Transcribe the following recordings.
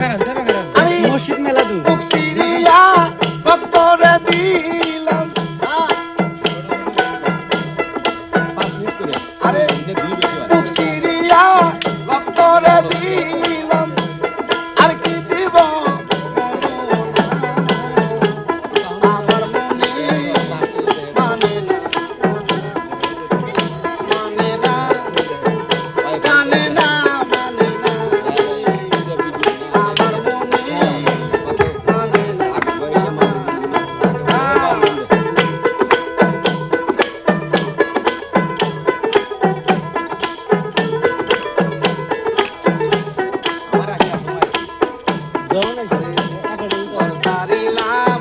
আমি মসজিদ মেলা দু মুক্তিরিয়া ভক্তরে দিলাম আরে মুক্তিরিয়া ভক্তরে দিলাম আর কি দিব আমার মনে মানে না মানে না মানে না মানে না আমার মনে মানে সারিলাম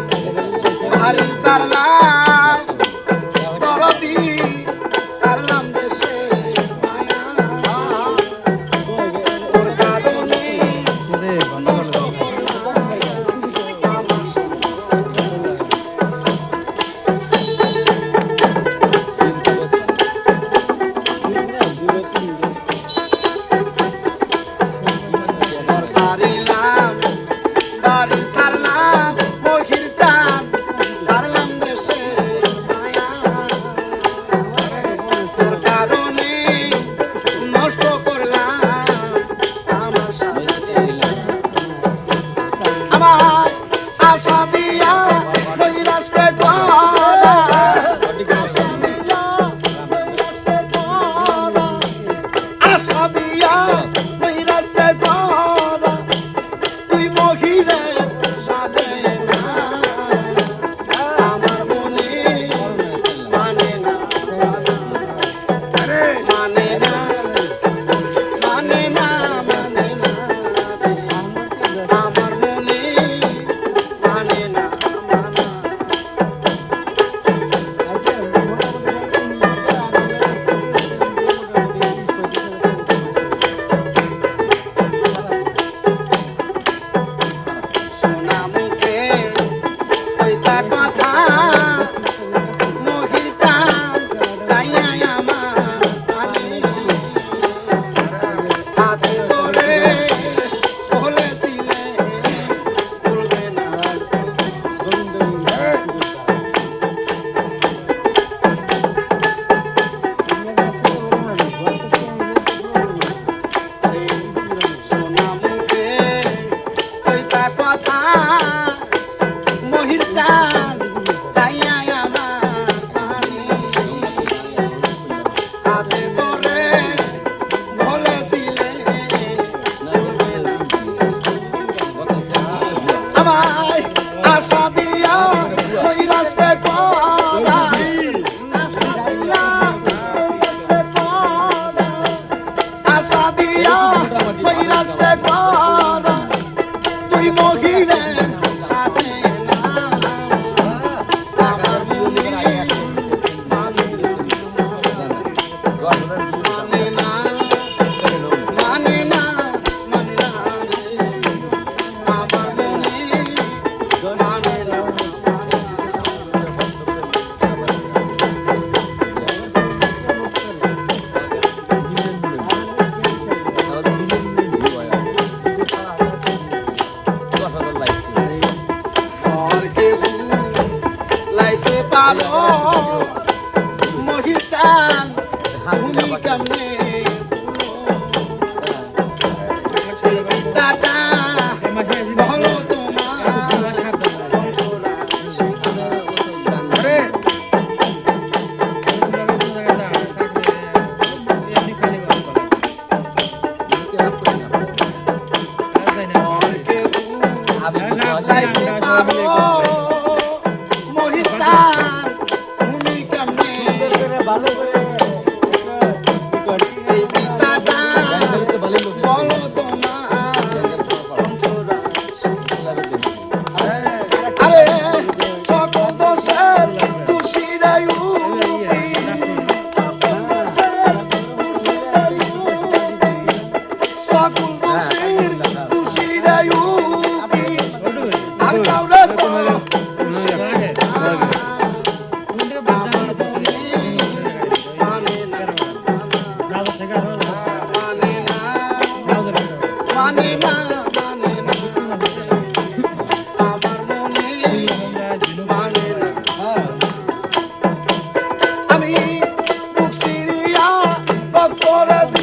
বাড়ি সারলাম দরদি সারলাম দেশে মায়া তোর কারণে নষ্ট করলাম ঘর সারিলাম বাড়ি সারলাম মহির চাঁদ সারলাম দেশে মায়া তোর কারণে নষ্ট করলাম আমার সাথে আমার আশা দিয়া ওই রাস্তায় গলা আশা দিয়া ওই রাস্তায় গলা তুই মহিরে সাজে না আমার মনে মানে না মানে না মানে না মানে না আমার মনে মানে না মানে সোনা মুখে কইতা কথা মহির চাঁদ যাইয়া আমার কানে হাতে ধরে বলেছিলে ভুলবে না সোনা মুখে কইতা কথা মহির চাঁদ যাইয়া আমার কানে হাতে ধরে বলেছিলে ভুলবে না আমায় আশা দিয়া ওই রাস্তায় গলা আশা দিয়া আশা দিয়া ওই রাস্তায় গলা তুই মহিরের সাথে না আমার মনে মানে না মানে না মানে না আমার মনে মানে না ঘর কেউ লাইতে পারো মহির চাঁদ তুমি কেমনে দাদা বলো তোমার ঘর কেউ লাইতে পারো মহির চাঁদ তুমি মোরা